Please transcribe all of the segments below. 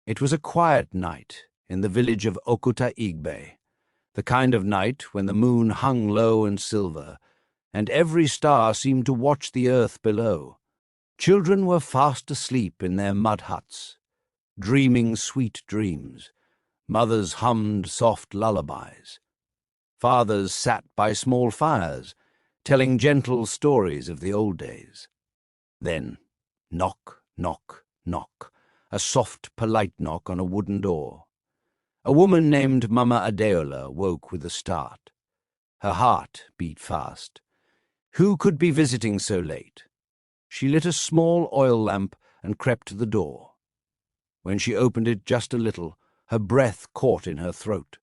It was a quiet night in the village of Okuta-Igbe, the kind of night when the moon hung low and silver, and every star seemed to watch the earth below. Children were fast asleep in their mud huts, dreaming sweet dreams. Mothers hummed soft lullabies. Fathers sat by small fires, telling gentle stories of the old days. Then, knock, knock, knock, a soft, polite knock on a wooden door. A woman named Mama Adeola woke with a start. Her heart beat fast. Who could be visiting so late? She lit a small oil lamp and crept to the door. When she opened it just a little, her breath caught in her throat.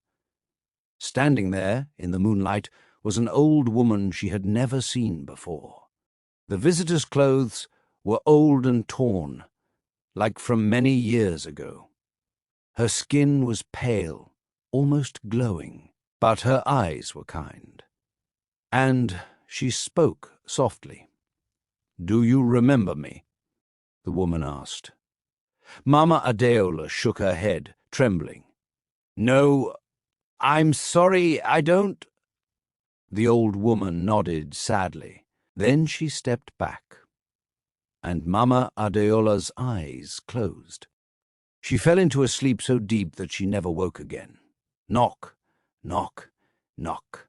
Standing there, in the moonlight, was an old woman she had never seen before. The visitor's clothes were old and torn, like from many years ago. Her skin was pale, almost glowing, but her eyes were kind. And she spoke softly. "Do you remember me?" the woman asked. Mama Adeola shook her head, trembling. "No, I'm sorry, I don't—" The old woman nodded sadly. Then she stepped back, and Mama Adeola's eyes closed. She fell into a sleep so deep that she never woke again. Knock, knock, knock.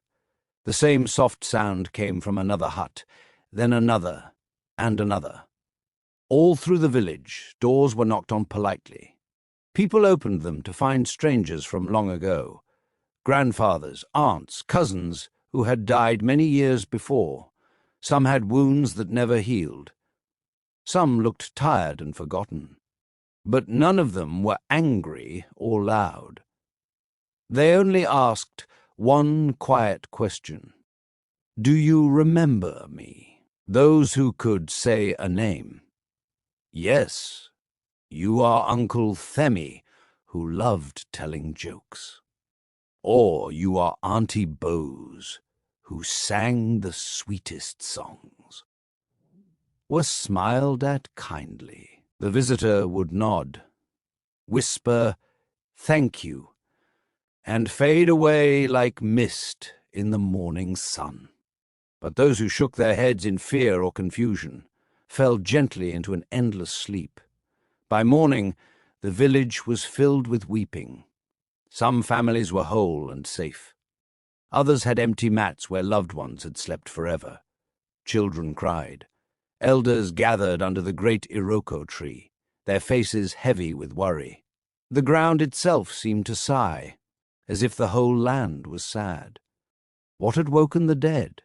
The same soft sound came from another hut, then another, and another. All through the village, doors were knocked on politely. People opened them to find strangers from long ago, grandfathers, aunts, cousins who had died many years before. Some had wounds that never healed. Some looked tired and forgotten. But none of them were angry or loud. They only asked one quiet question. "Do you remember me?" Those who could say a name. "Yes, you are Uncle Themi, who loved telling jokes." Or you are Auntie Bose, who sang the sweetest songs. Was smiled at kindly. The visitor would nod, whisper, "Thank you," and fade away like mist in the morning sun. But those who shook their heads in fear or confusion fell gently into an endless sleep. By morning, the village was filled with weeping. Some families were whole and safe. Others had empty mats where loved ones had slept forever. Children cried. Elders gathered under the great Iroko tree, their faces heavy with worry. The ground itself seemed to sigh, as if the whole land was sad. What had woken the dead?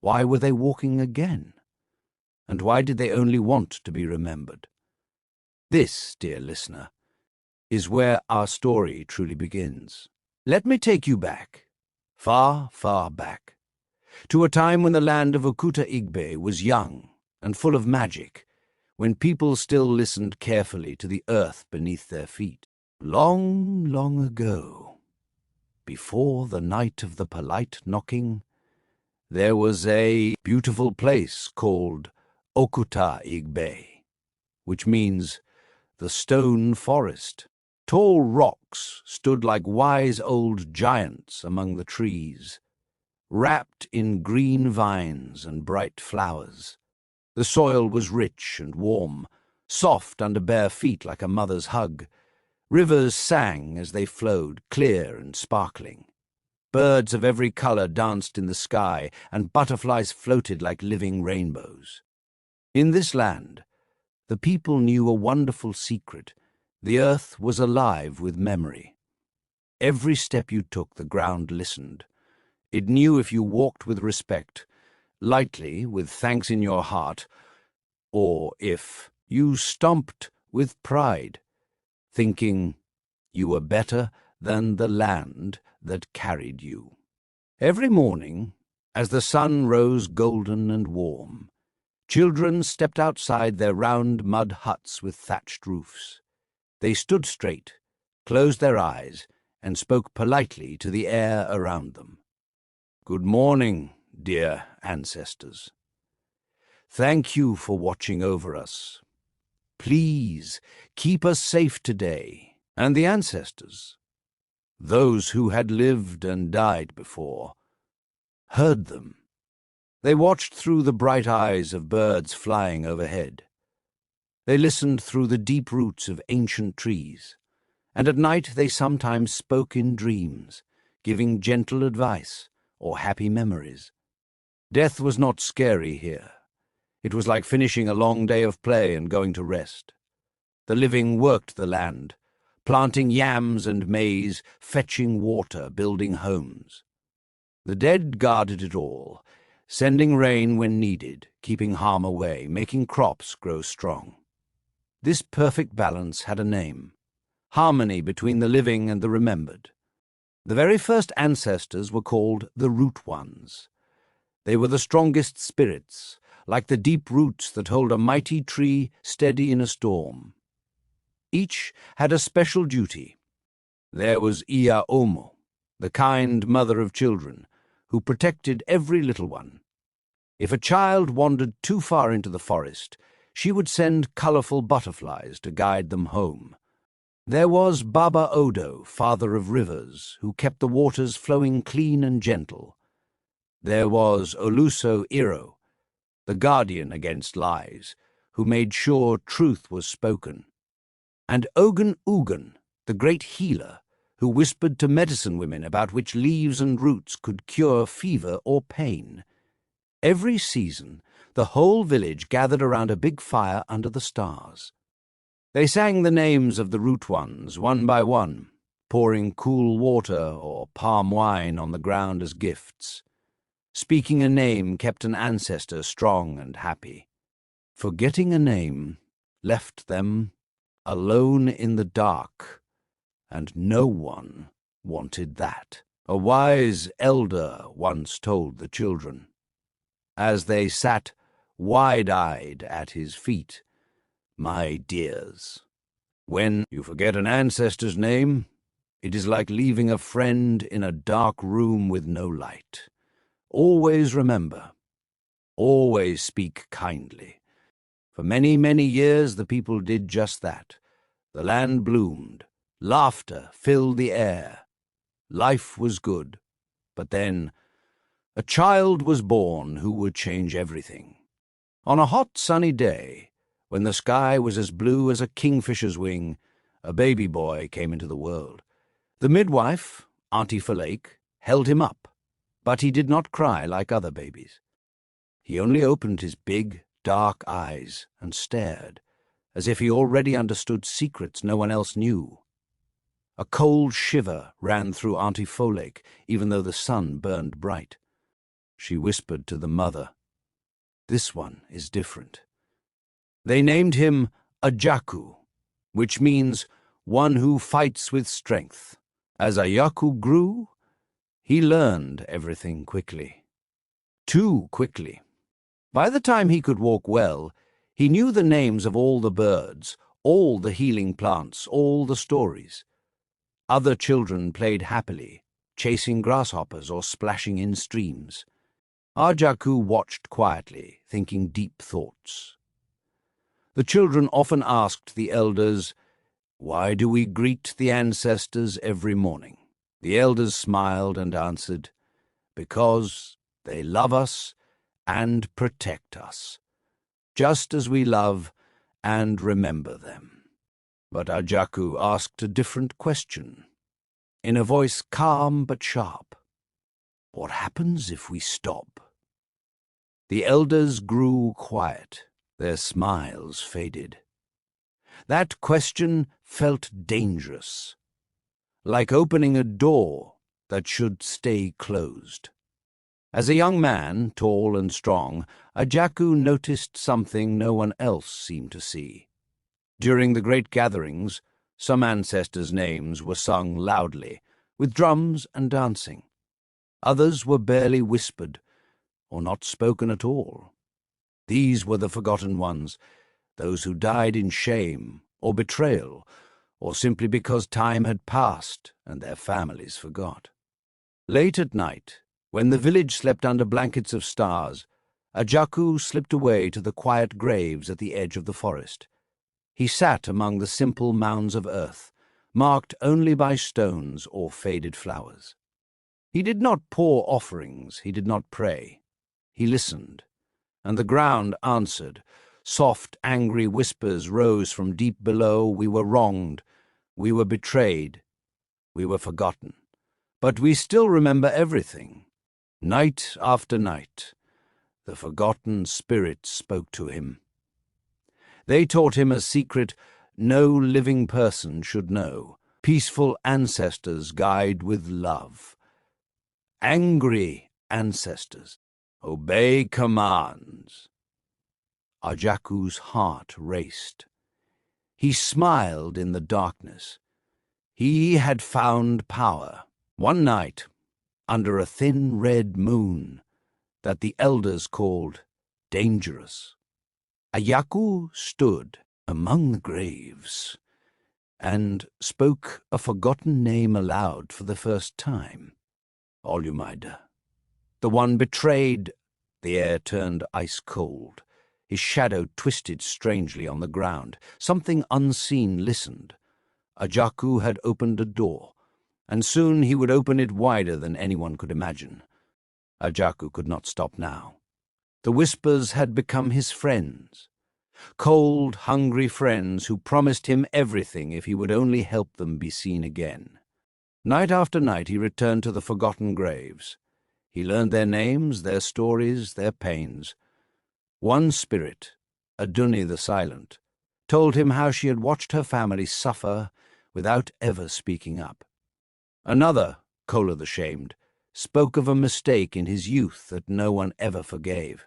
Why were they walking again? And why did they only want to be remembered? This, dear listener, is where our story truly begins. Let me take you back, far, far back, to a time when the land of Okuta-Igbe was young and full of magic, when people still listened carefully to the earth beneath their feet. Long, long ago, before the night of the polite knocking, there was a beautiful place called Okuta-Igbe, which means the stone forest. Tall rocks stood like wise old giants among the trees, wrapped in green vines and bright flowers. The soil was rich and warm, soft under bare feet like a mother's hug. Rivers sang as they flowed, clear and sparkling. Birds of every color danced in the sky, and butterflies floated like living rainbows. In this land, the people knew a wonderful secret. The earth was alive with memory. Every step you took, the ground listened. It knew if you walked with respect, lightly, with thanks in your heart, or if you stomped with pride, thinking you were better than the land that carried you. Every morning, as the sun rose golden and warm, children stepped outside their round mud huts with thatched roofs. They stood straight, closed their eyes, and spoke politely to the air around them. "Good morning, dear ancestors. Thank you for watching over us. Please, keep us safe today." And the ancestors, those who had lived and died before, heard them. They watched through the bright eyes of birds flying overhead. They listened through the deep roots of ancient trees, and at night they sometimes spoke in dreams, giving gentle advice or happy memories. Death was not scary here. It was like finishing a long day of play and going to rest. The living worked the land, planting yams and maize, fetching water, building homes. The dead guarded it all, sending rain when needed, keeping harm away, making crops grow strong. This perfect balance had a name: harmony between the living and the remembered. The very first ancestors were called the Root Ones. They were the strongest spirits, like the deep roots that hold a mighty tree steady in a storm. Each had a special duty. There was Ia Omo, the kind mother of children, who protected every little one. If a child wandered too far into the forest, she would send colorful butterflies to guide them home. There was Baba Odo, father of rivers, who kept the waters flowing clean and gentle. There was Oluso Iro, the guardian against lies, who made sure truth was spoken. And Ogun Ugun, the great healer, who whispered to medicine women about which leaves and roots could cure fever or pain. Every season, the whole village gathered around a big fire under the stars. They sang the names of the Root Ones one by one, pouring cool water or palm wine on the ground as gifts. Speaking a name kept an ancestor strong and happy. Forgetting a name left them alone in the dark, and no one wanted that. A wise elder once told the children, as they sat wide-eyed at his feet, "My dears, when you forget an ancestor's name, it is like leaving a friend in a dark room with no light. Always remember, always speak kindly." For many, many years the people did just that. The land bloomed, laughter filled the air. Life was good, but then a child was born who would change everything. On a hot, sunny day, when the sky was as blue as a kingfisher's wing, a baby boy came into the world. The midwife, Auntie Flake, held him up, but he did not cry like other babies. He only opened his big, dark eyes and stared, as if he already understood secrets no one else knew. A cold shiver ran through Auntie Folake, even though the sun burned bright. She whispered to the mother, "This one is different." They named him Ajaku, which means one who fights with strength. As Ayaku grew, he learned everything quickly. Too quickly. By the time he could walk well, he knew the names of all the birds, all the healing plants, all the stories. Other children played happily, chasing grasshoppers or splashing in streams. Ajaku watched quietly, thinking deep thoughts. The children often asked the elders, "Why do we greet the ancestors every morning?" The elders smiled and answered, "Because they love us and protect us, just as we love and remember them." But Ajaku asked a different question, in a voice calm but sharp. "What happens if we stop?" The elders grew quiet. Their smiles faded. That question felt dangerous, like opening a door that should stay closed. As a young man, tall and strong, Ajaku noticed something no one else seemed to see. During the great gatherings, some ancestors' names were sung loudly, with drums and dancing. Others were barely whispered, or not spoken at all. These were the forgotten ones, those who died in shame or betrayal, or simply because time had passed and their families forgot. Late at night, when the village slept under blankets of stars, Ajaku slipped away to the quiet graves at the edge of the forest. He sat among the simple mounds of earth, marked only by stones or faded flowers. He did not pour offerings, he did not pray. He listened, and the ground answered. Soft, angry whispers rose from deep below. We were wronged, we were betrayed, we were forgotten. But we still remember everything. Night after night, the forgotten spirits spoke to him. They taught him a secret no living person should know. Peaceful ancestors guide with love. Angry ancestors obey commands. Ajaku's heart raced. He smiled in the darkness. He had found power. One night, under a thin red moon that the elders called dangerous, Ajaku stood among the graves and spoke a forgotten name aloud for the first time. Olumide. The one betrayed. The air turned ice-cold. His shadow twisted strangely on the ground. Something unseen listened. Ajaku had opened a door, and soon he would open it wider than anyone could imagine. Ajaku could not stop now. The whispers had become his friends. Cold, hungry friends who promised him everything if he would only help them be seen again. Night after night he returned to the forgotten graves. He learned their names, their stories, their pains. One spirit, Aduni the Silent, told him how she had watched her family suffer without ever speaking up. Another, Kola the Shamed, spoke of a mistake in his youth that no one ever forgave.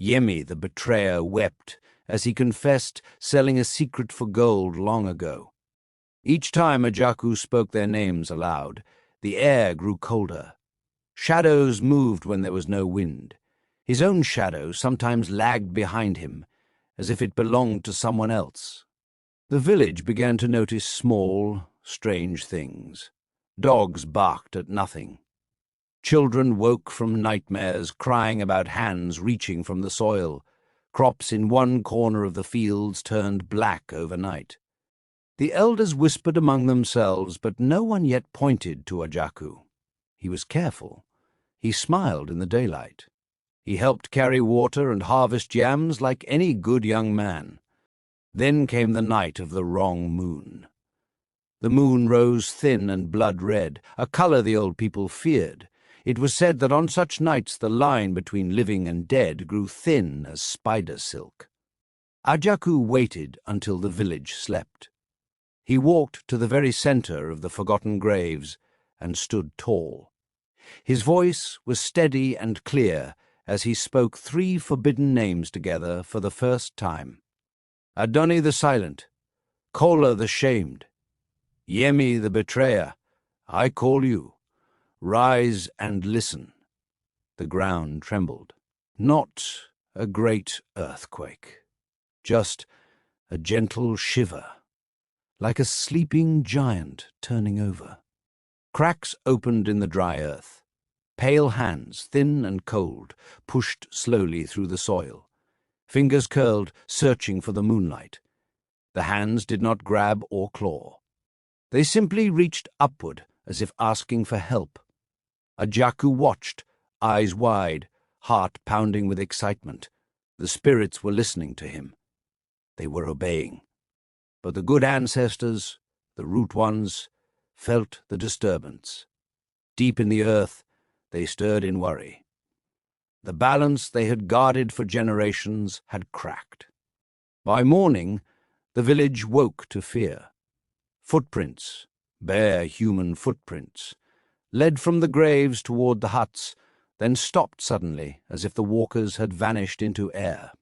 Yemi the Betrayer wept as he confessed selling a secret for gold long ago. Each time Ajaku spoke their names aloud, the air grew colder. Shadows moved when there was no wind. His own shadow sometimes lagged behind him, as if it belonged to someone else. The village began to notice small, strange things. Dogs barked at nothing. Children woke from nightmares, crying about hands reaching from the soil. Crops in one corner of the fields turned black overnight. The elders whispered among themselves, but no one yet pointed to Ajaku. He was careful. He smiled in the daylight. He helped carry water and harvest yams like any good young man. Then came the night of the wrong moon. The moon rose thin and blood-red, a color the old people feared. It was said that on such nights the line between living and dead grew thin as spider silk. Ajaku waited until the village slept. He walked to the very center of the forgotten graves and stood tall. His voice was steady and clear as he spoke 3 forbidden names together for the first time. Adoni the Silent, Kola the Shamed, Yemi the Betrayer, I call you. Rise and listen. The ground trembled. Not a great earthquake, just a gentle shiver, like a sleeping giant turning over. Cracks opened in the dry earth. Pale hands, thin and cold, pushed slowly through the soil. Fingers curled, searching for the moonlight. The hands did not grab or claw. They simply reached upward, as if asking for help. Ajaku watched, eyes wide, heart pounding with excitement. The spirits were listening to him. They were obeying. But the good ancestors, the root ones, felt the disturbance. Deep in the earth, they stirred in worry. The balance they had guarded for generations had cracked. By morning, the village woke to fear. Footprints, bare human footprints, led from the graves toward the huts, then stopped suddenly as if the walkers had vanished into air.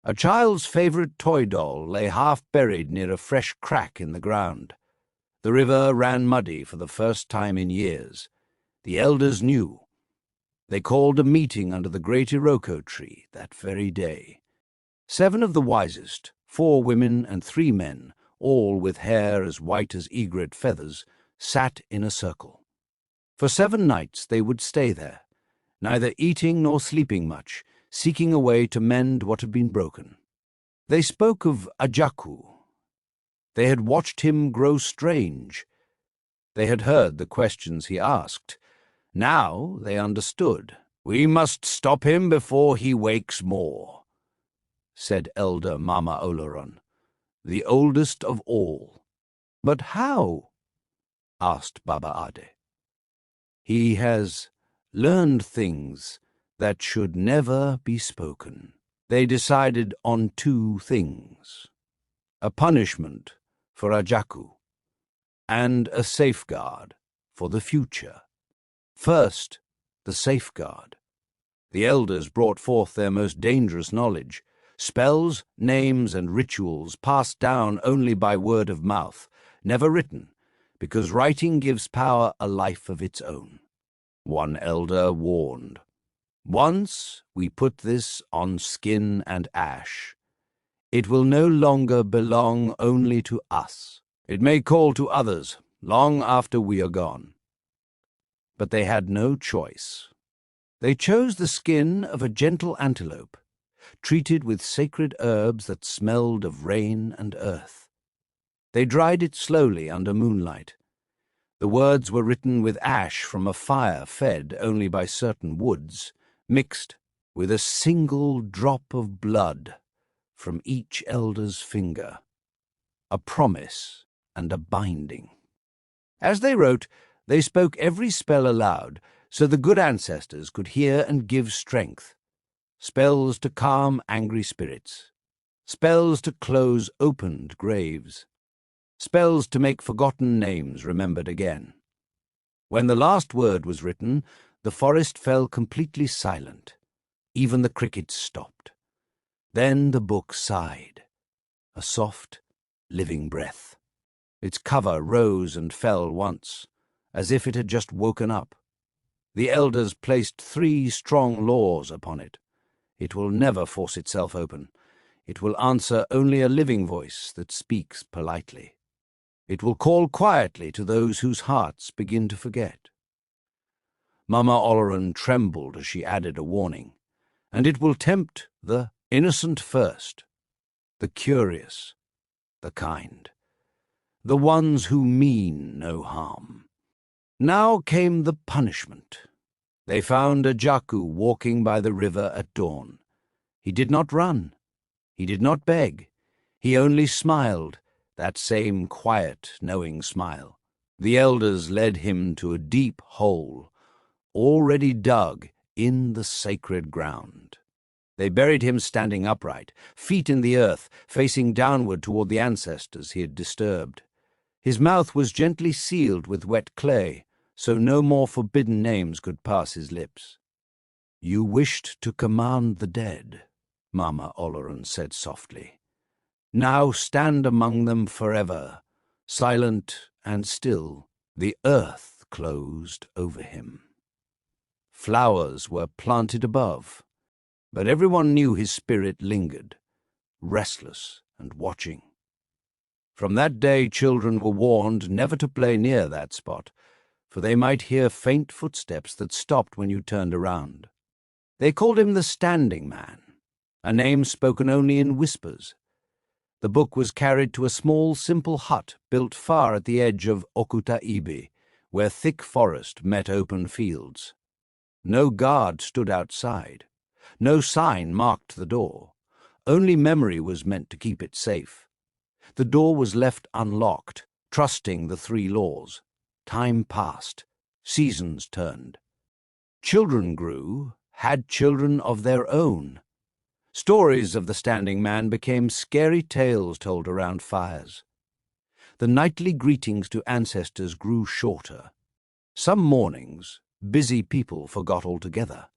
A child's favorite toy doll lay half-buried near a fresh crack in the ground. The river ran muddy for the first time in years. The elders knew. They called a meeting under the great Iroko tree that very day. 7 of the wisest, 4 women and 3 men, all with hair as white as egret feathers, sat in a circle. For 7 nights they would stay there, neither eating nor sleeping much, seeking a way to mend what had been broken. They spoke of Ajaku, They had watched him grow strange. They had heard the questions he asked. Now they understood. "We must stop him before he wakes more," said elder Mama Oleron, the oldest of all. "But how?" asked Baba Ade. "He has learned things that should never be spoken." They decided on two things: a punishment for Ajaku and a safeguard for the future. First, the safeguard. The elders brought forth their most dangerous knowledge, spells, names, and rituals passed down only by word of mouth, never written, because writing gives power a life of its own. One elder warned, "Once we put this on skin and ash, it will no longer belong only to us. It may call to others long after we are gone." But they had no choice. They chose the skin of a gentle antelope, treated with sacred herbs that smelled of rain and earth. They dried it slowly under moonlight. The words were written with ash from a fire fed only by certain woods, mixed with a single drop of blood from each elder's finger, a promise and a binding. As they wrote, they spoke every spell aloud, so the good ancestors could hear and give strength. Spells to calm angry spirits, spells to close opened graves, spells to make forgotten names remembered again. When the last word was written, the forest fell completely silent. Even the crickets stopped. Then the book sighed, a soft, living breath. Its cover rose and fell once, as if it had just woken up. The elders placed 3 strong laws upon it. It will never force itself open. It will answer only a living voice that speaks politely. It will call quietly to those whose hearts begin to forget. Mama Oleron trembled as she added a warning. And it will tempt the innocent first, the curious, the kind, the ones who mean no harm. Now came the punishment. They found Ajaku walking by the river at dawn. He did not run. He did not beg. He only smiled, that same quiet, knowing smile. The elders led him to a deep hole, already dug in the sacred ground. They buried him standing upright, feet in the earth, facing downward toward the ancestors he had disturbed. His mouth was gently sealed with wet clay, so no more forbidden names could pass his lips. "You wished to command the dead," Mama Oleron said softly. "Now stand among them forever, silent and still." The earth closed over him. Flowers were planted above, but everyone knew his spirit lingered, restless and watching. From that day children were warned never to play near that spot, for they might hear faint footsteps that stopped when you turned around. They called him the Standing Man, a name spoken only in whispers. The book was carried to a small, simple hut built far at the edge of Okuta Ibe, where thick forest met open fields. No guard stood outside. No sign marked the door. Only memory was meant to keep it safe. The door was left unlocked, trusting the 3 laws. Time passed. Seasons turned. Children grew, had children of their own. Stories of the Standing Man became scary tales told around fires. The nightly greetings to ancestors grew shorter. Some mornings, busy people forgot altogether.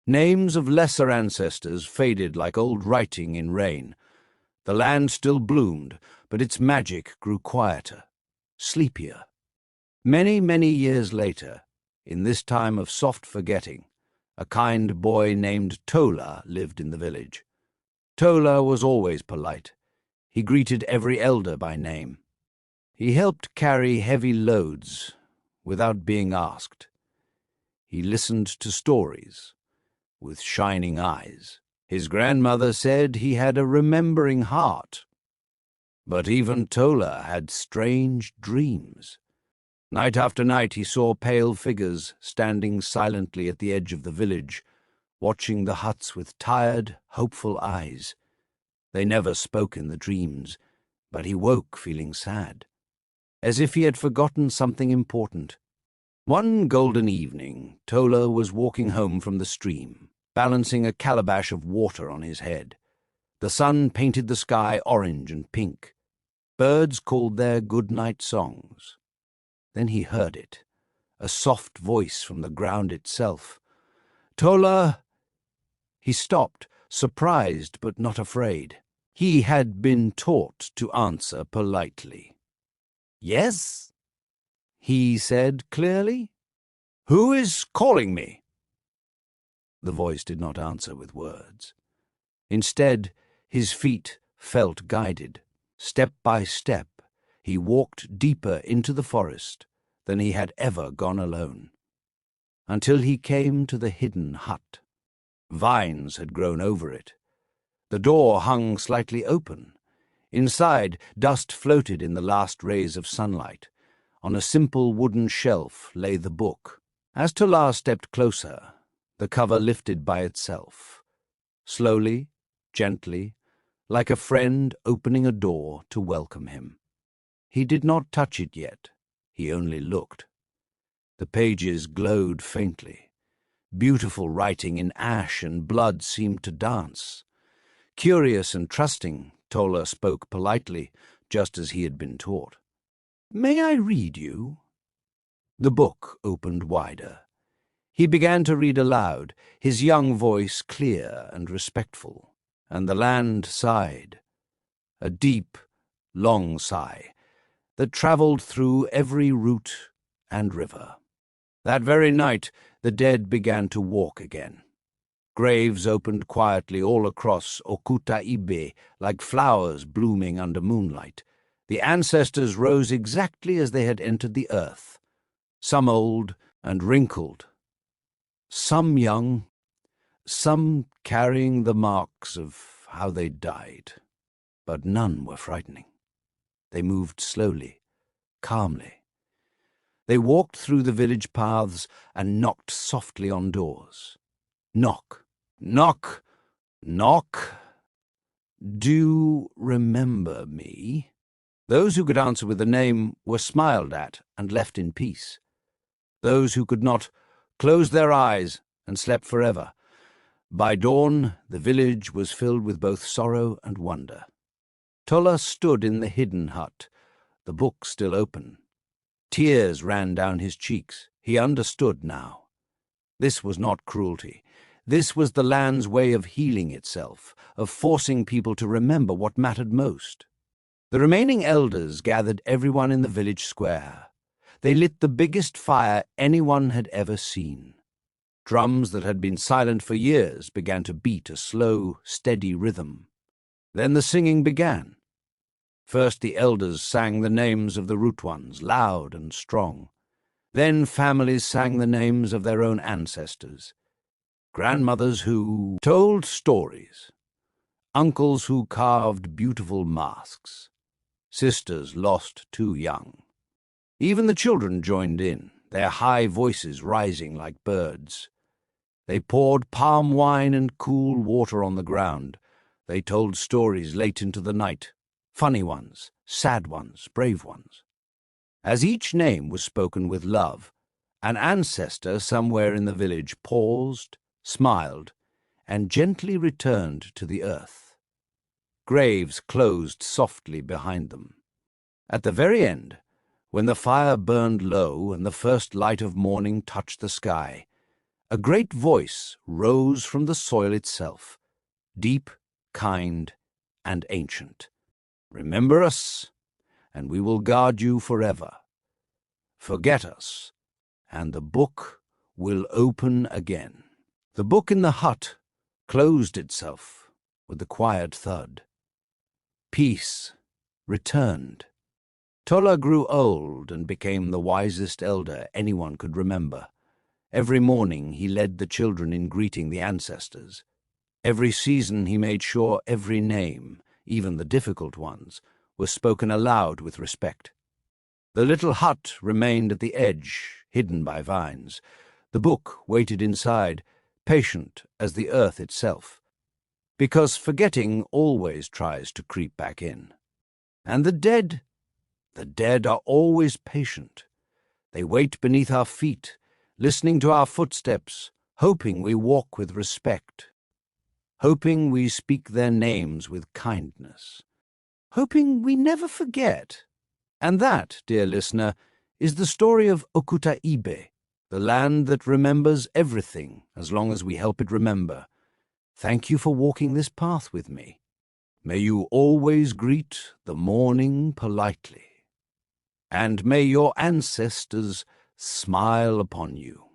Names of lesser ancestors faded like old writing in rain. The land still bloomed, but its magic grew quieter, sleepier. Many, many years later, in this time of soft forgetting, a kind boy named Tola lived in the village. Tola was always polite. He greeted every elder by name. He helped carry heavy loads without being asked. He listened to stories with shining eyes. His grandmother said he had a remembering heart. But even Tola had strange dreams. Night after night he saw pale figures standing silently at the edge of the village, watching the huts with tired, hopeful eyes. They never spoke in the dreams, but he woke feeling sad, as if he had forgotten something important. One golden evening, Tola was walking home from the stream, balancing a calabash of water on his head. The sun painted the sky orange and pink. Birds called their good-night songs. Then he heard it, a soft voice from the ground itself. "Tola!" He stopped, surprised but not afraid. He had been taught to answer politely. "Yes?" he said clearly. "Who is calling me?" The voice did not answer with words. Instead, his feet felt guided. Step by step, he walked deeper into the forest than he had ever gone alone, until he came to the hidden hut. Vines had grown over it. The door hung slightly open. Inside, dust floated in the last rays of sunlight. On a simple wooden shelf lay the book. As Tola stepped closer, the cover lifted by itself. Slowly, gently, like a friend opening a door to welcome him. He did not touch it yet. He only looked. The pages glowed faintly. Beautiful writing in ash and blood seemed to dance. Curious and trusting, Tola spoke politely, just as he had been taught. "May I read you?" The book opened wider. He began to read aloud, his young voice clear and respectful, and the land sighed, a deep, long sigh that travelled through every root and river. That very night, the dead began to walk again. Graves opened quietly all across Okutaibe, like flowers blooming under moonlight. The ancestors rose exactly as they had entered the earth, some old and wrinkled, some young, some carrying the marks of how they died. But none were frightening. They moved slowly, calmly. They walked through the village paths and knocked softly on doors. Knock, knock, knock. "Do you remember me?" Those who could answer with a name were smiled at and left in peace. Those who could not closed their eyes and slept forever. By dawn, the village was filled with both sorrow and wonder. Tola stood in the hidden hut, the book still open. Tears ran down his cheeks. He understood now. This was not cruelty. This was the land's way of healing itself, of forcing people to remember what mattered most. The remaining elders gathered everyone in the village square. They lit the biggest fire anyone had ever seen. Drums that had been silent for years began to beat a slow, steady rhythm. Then the singing began. First the elders sang the names of the root ones, loud and strong. Then families sang the names of their own ancestors. Grandmothers who told stories. Uncles who carved beautiful masks. Sisters lost too young. Even the children joined in, their high voices rising like birds. They poured palm wine and cool water on the ground. They told stories late into the night, funny ones, sad ones, brave ones. As each name was spoken with love, an ancestor somewhere in the village paused, smiled, and gently returned to the earth. Graves closed softly behind them. At the very end, when the fire burned low and the first light of morning touched the sky, a great voice rose from the soil itself, deep, kind, and ancient. "Remember us, and we will guard you forever. Forget us, and the book will open again." The book in the hut closed itself with a quiet thud. Peace returned. Tola grew old and became the wisest elder anyone could remember. Every morning he led the children in greeting the ancestors. Every season he made sure every name, even the difficult ones, was spoken aloud with respect. The little hut remained at the edge, hidden by vines. The book waited inside, patient as the earth itself, because forgetting always tries to creep back in. And the dead are always patient. They wait beneath our feet, listening to our footsteps, hoping we walk with respect, hoping we speak their names with kindness, hoping we never forget. And that, dear listener, is the story of Okuta Ibe, the land that remembers everything as long as we help it remember. Thank you for walking this path with me. May you always greet the morning politely, and may your ancestors smile upon you.